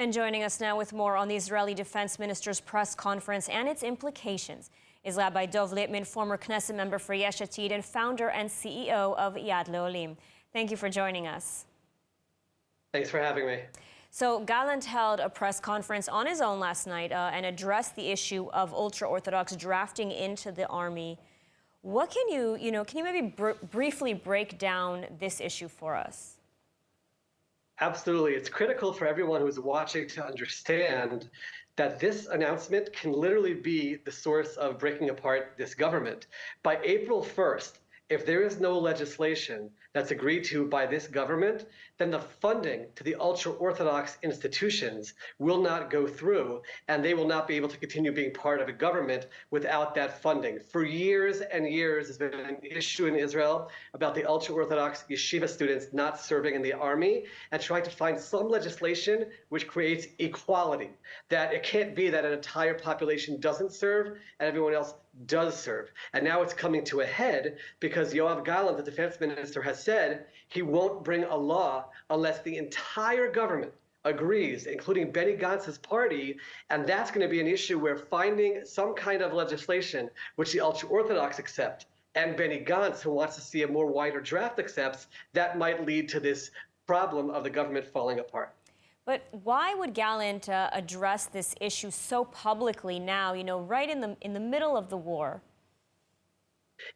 And joining us now with more on the Israeli Defense Minister's press conference and its implications is Rabbi Dov Lipman, former Knesset member for Yesh Atid and founder and CEO of Yad Le'olim. Thank you for joining us. Thanks for having me. So Gallant held a press conference on his own last night and addressed the issue of ultra-Orthodox drafting into the army. What can you maybe briefly break down this issue for us? Absolutely. It's critical for everyone who's watching to understand that this announcement can literally be the source of breaking apart this government. By April 1st, if there is no legislation that's agreed to by this government, then the funding to the ultra-Orthodox institutions will not go through, and they will not be able to continue being part of a government without that funding. For years and years, there's been an issue in Israel about the ultra-Orthodox yeshiva students not serving in the army and trying to find some legislation which creates equality, that it can't be that an entire population doesn't serve and everyone else does serve. And now it's coming to a head because Yoav Gallant, the defense minister, has said he won't bring a law unless the entire government agrees, including Benny Gantz's party, and that's going to be an issue where finding some kind of legislation which the ultra-Orthodox accept and Benny Gantz, who wants to see a more wider draft, accepts, that might lead to this problem of the government falling apart. But why would Gallant address this issue so publicly now, right in the middle of the war?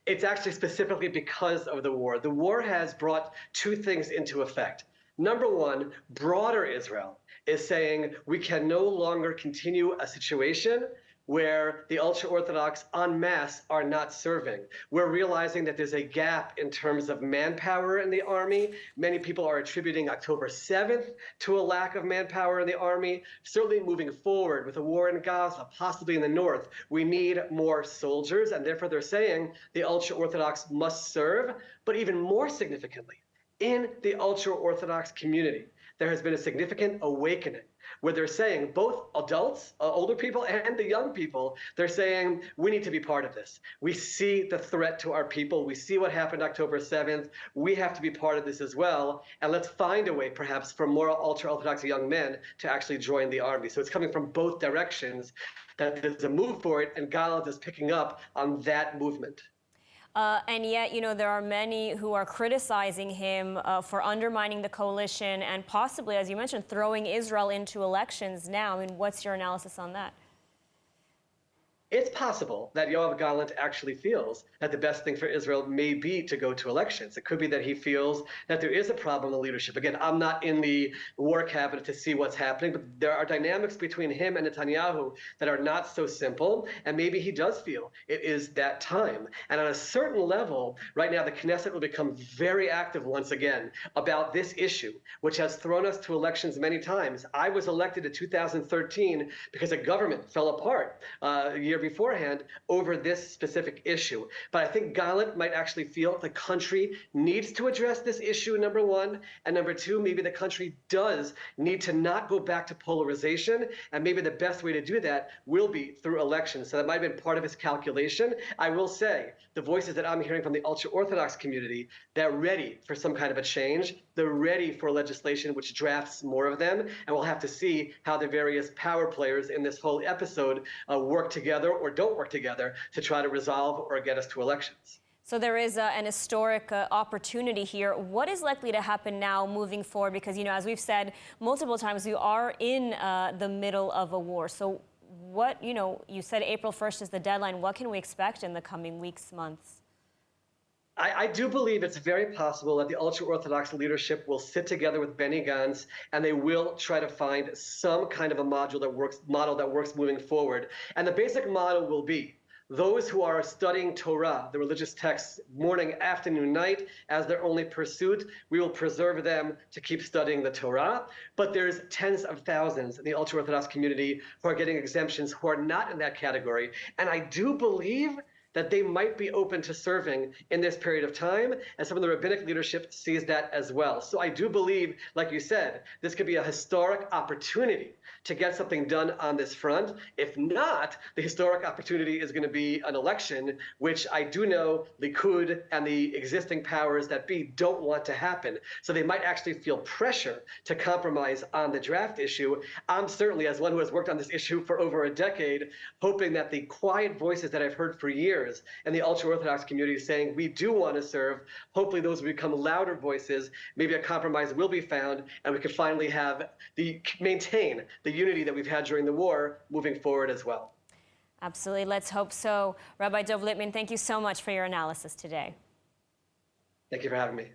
It's actually specifically because of the war. The war has brought two things into effect. Number one, broader Israel is saying we can no longer continue a situation where the ultra-Orthodox en masse are not serving. We're realizing that there's a gap in terms of manpower in the army. Many people are attributing October 7th to a lack of manpower in the army. Certainly moving forward with a war in Gaza, possibly in the north, we need more soldiers, and therefore they're saying the ultra-Orthodox must serve. But even more significantly, in the ultra-Orthodox community, there has been a significant awakening where they're saying, both adults, older people, and the young people, they're saying, we need to be part of this. We see the threat to our people. We see what happened October 7th. We have to be part of this as well. And let's find a way, perhaps, for more ultra-Orthodox young men to actually join the army. So it's coming from both directions, that there's a move for it, and Gallant is picking up on that movement. And yet, there are many who are criticizing him for undermining the coalition and possibly, as you mentioned, throwing Israel into elections now. What's your analysis on that? It's possible that Yoav Gallant actually feels that the best thing for Israel may be to go to elections. It could be that he feels that there is a problem in leadership. Again, I'm not in the war cabinet to see what's happening, but there are dynamics between him and Netanyahu that are not so simple, and maybe he does feel it is that time. And on a certain level, right now the Knesset will become very active once again about this issue, which has thrown us to elections many times. I was elected in 2013 because a government fell apart a year beforehand over this specific issue. But I think Gallant might actually feel the country needs to address this issue, number one, and number two, maybe the country does need to not go back to polarization, and maybe the best way to do that will be through elections. So that might have been part of his calculation. I will say, the voices that I'm hearing from the ultra-Orthodox community, they're ready for some kind of a change. They're ready for legislation which drafts more of them, and we'll have to see how the various power players in this whole episode work together or don't work together to try to resolve or get us to elections. So there is an historic opportunity here. What is likely to happen now moving forward? Because, as we've said multiple times, we are in the middle of a war. So what, you said April 1st is the deadline. What can we expect in the coming weeks, months? I do believe it's very possible that the ultra-Orthodox leadership will sit together with Benny Gantz and they will try to find some kind of a model that works moving forward. And the basic model will be those who are studying Torah, the religious texts, morning, afternoon, night, as their only pursuit, we will preserve them to keep studying the Torah. But there's tens of thousands in the ultra-Orthodox community who are getting exemptions who are not in that category. And I do believe that they might be open to serving in this period of time, and some of the rabbinic leadership sees that as well. So I do believe, like you said, this could be a historic opportunity to get something done on this front. If not, the historic opportunity is going to be an election, which I do know Likud and the existing powers that be don't want to happen. So they might actually feel pressure to compromise on the draft issue. I'm certainly, as one who has worked on this issue for over a decade, hoping that the quiet voices that I've heard for years in the ultra-Orthodox community saying we do want to serve, hopefully those will become louder voices. Maybe a compromise will be found, and we can finally maintain the unity that we've had during the war moving forward as well. Absolutely. Let's hope so. Rabbi Dov Lipman, thank you so much for your analysis today. Thank you for having me.